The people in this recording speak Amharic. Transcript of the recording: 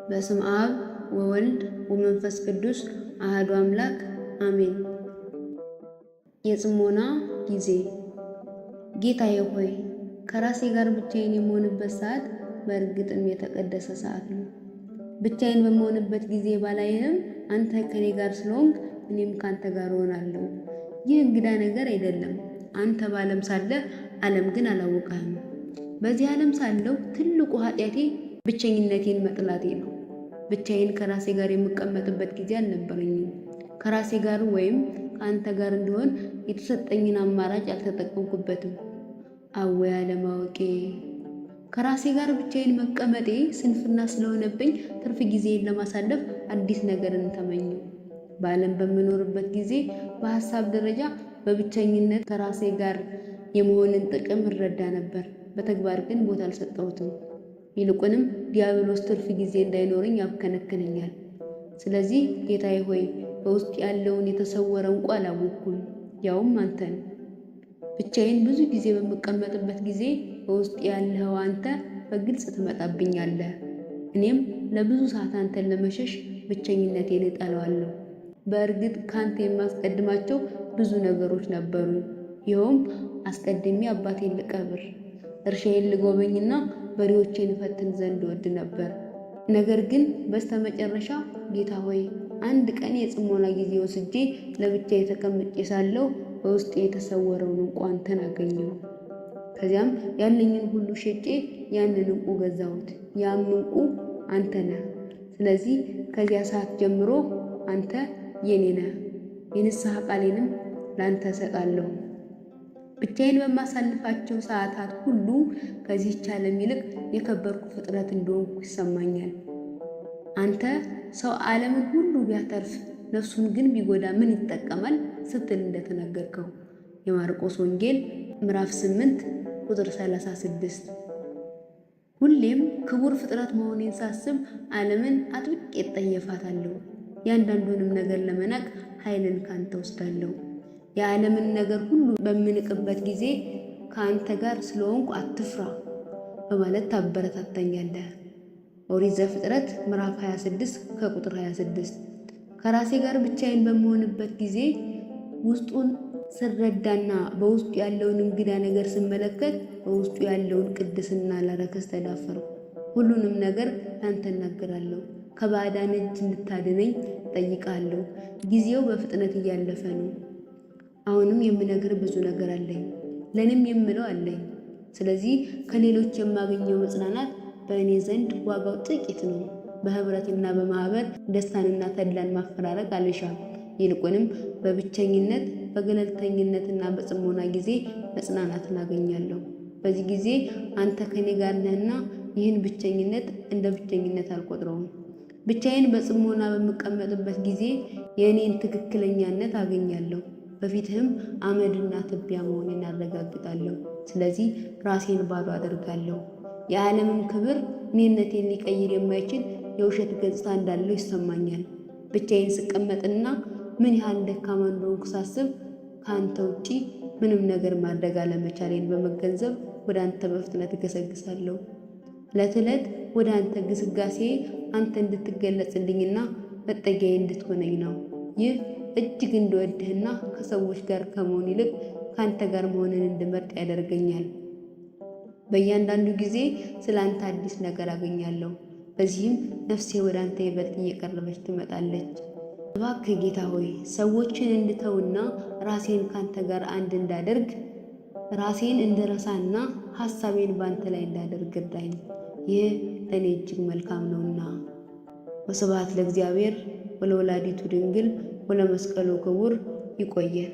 በስመ አብ ወወልድ ወመንፈስ ቅዱስ አሐዱ አምላክ አሜን። የጽሞና ጊዜ። ጌታዬ ሆይ ከራሴ ጋር ብቻዬን የምሆንበት ሰዓት በእርግጥም የተቀደሰ ሰዓት ነው። ብቻዬን በምሆንበት ጊዜ ባላይህም አንተ ከኔ ጋር ስለሆንክ እኔም ካንተ ጋር እሆናለሁ። ይህ እንግዳ ነገር አይደለም። አንተ በዓለም ሳለህ ዓለም ግን አላወቀህም። በዚህ ዓለም ሳለሁ ትልቁ ኃጢአቴ ብቸኝነቴን መጥላቴ ነው። ብቻዬን ከራሴ ጋር የምቀመጥበት ጊዜ አልነበረኝም። ከራሴ ጋር ወይም ከአንተ ጋር እንዲሆን የተሰጠኝን አማራጭ አልተጠቀምኩበትም። አወይ አለማወቄ! ከራሴ ጋር ብቻዬን መቀመጤ ስንፍና ስለሆነብኝ ትርፍ ጊዜን ለማሳለፍ አዲስ ነገርን ተመኘው። በዓለም በምኖርበት ጊዜ በሐሳብ ደረጃ በብቸኝነት ከራሴ ጋር የመሆንን ጥቅም እረዳ ነበር። በተግባር ግን ቦታ አልሰጠሁትም። ይልቁንም ዲያብሎስ ትርፍ ጊዜ እንዳይኖረኝ ያብከነክነኛል። ስለዚህ ጌታዬ ሆይ በውስጥ ያለውን የተሰወረ እንኳ አላወቅኩም፣ ያውም አንተን። ብቻዬን ብዙ ጊዜ በምቀመጥበት ጊዜ በውስጥ ያለኸው አንተ በግልጽ ትመጣብኛለህ። እኔም ለብዙ ሰዓት አንተን ለመሸሽ ብቸኝነቴን እጠላዋለሁ። በእርግጥ ካንተ የማስቀድማቸው ብዙ ነገሮች ነበሩ። ይኸውም አስቀድሜ አባቴን ልቀብር፣ እርሻዬን ልጎበኝና በሬዎቼን እፈትን ዘንድ ወድ ነበር። ነገር ግን በስተመጨረሻ ጌታ ሆይ አንድ ቀን የጽሞና ጊዜ ወስጄ ለብቻዬ ተቀምጬ ሳለሁ በውስጤ የተሰወረውን ዕንቁ አንተን አገኘሁ። ከዚያም ያለኝን ሁሉ ሸጬ ያንን ዕንቁ ገዛሁት። ያም ዕንቁ አንተ ነህ። ስለዚህ ከዚያ ሰዓት ጀምሮ አንተ የኔ ነህ። የንስሐ ቃሌንም ላንተ እሰጣለሁ። ብቻዬን በማሳልፋቸው ሰዓታት ሁሉ ከዚህች ዓለም ይልቅ የከበርኩ ፍጥረት እንደሆንኩ ይሰማኛል። አንተ ሰው ዓለምን ሁሉ ቢያተርፍ ነፍሱን ግን ቢጎዳ ምን ይጠቀማል ስትል እንደተናገርከው የማርቆስ ወንጌል ምዕራፍ 8 ቁጥር 36። ሁሌም ክቡር ፍጥረት መሆኔን ሳስብ ዓለምን አጥብቄ እጠየፋታለሁ። ያንዳንዱንም ነገር ለመናቅ ኃይልን ካንተ ወስዳለሁ። የዓለምን ነገር ሁሉ በምንቅበት ጊዜ ከአንተ ጋር ስለሆንኩ አትፍራ በማለት ታበረታታኛለህ። ኦሪት ዘፍጥረት ምዕራፍ 26 ከቁጥር 26። ከራሴ ጋር ብቻዬን በመሆንበት ጊዜ ውስጡን ስረዳና በውስጡ ያለውን እንግዳ ነገር ስመለከት በውስጡ ያለውን ቅድስና ላረከስ ተዳፈርኩ። ሁሉንም ነገር ላንተ እናገራለሁ። ከባዕዳን እጅ እንድታድነኝ ጠይቃለሁ። ጊዜው በፍጥነት እያለፈ ነው። አሁንም የምነግር ብዙ ነገር አለኝ፣ ለእኔም የምለው አለኝ። ስለዚህ ከሌሎች የማገኘው መጽናናት በእኔ ዘንድ ዋጋው ጥቂት ነው። በህብረትና በማህበር ደስታንና ተድላን ማፈራረቅ አልሻም። ይልቁንም በብቸኝነት በገለልተኝነትና በጽሞና ጊዜ መጽናናትን አገኛለሁ። በዚህ ጊዜ አንተ ከኔ ጋር ነህና ይህን ብቸኝነት እንደ ብቸኝነት አልቆጥረውም። ብቻዬን በጽሞና በምቀመጥበት ጊዜ የእኔን ትክክለኛነት አገኛለሁ። በፊትህም አመድና ትቢያ መሆኔን አረጋግጣለሁ። ስለዚህ ራሴን ባዶ አደርጋለሁ። የዓለምን ክብር እኔነቴን ሊቀይር የማይችል የውሸት ገጽታ እንዳለው ይሰማኛል። ብቻዬን ስቀመጥና ምን ያህል ደካማ እንደሆንኩ ሳስብ ከአንተ ውጪ ምንም ነገር ማድረግ አለመቻሌን በመገንዘብ ወደ አንተ በፍጥነት እገሰግሳለሁ። ዕለት ዕለት ወደ አንተ ግስጋሴ አንተ እንድትገለጽልኝና መጠጊያዬ እንድትሆነኝ ነው። ይህ እጅግ እንድወድህና ከሰዎች ጋር ከመሆን ይልቅ ከአንተ ጋር መሆንን እንድመርጥ ያደርገኛል። በእያንዳንዱ ጊዜ ስለ አንተ አዲስ ነገር አገኛለሁ። በዚህም ነፍሴ ወደ አንተ ይበልጥ እየቀረበች ትመጣለች። እባክህ ጌታ ሆይ ሰዎችን እንድተውና ራሴን ካንተ ጋር አንድ እንዳደርግ፣ ራሴን እንድረሳና ሐሳቤን ባንተ ላይ እንዳደርግ እርዳኝ። ይህ ለእኔ እጅግ መልካም ነውና። ወስብሐት ለእግዚአብሔር ወለወላዲቱ ድንግል ወለመስቀሉ ክቡር። ይቆየን።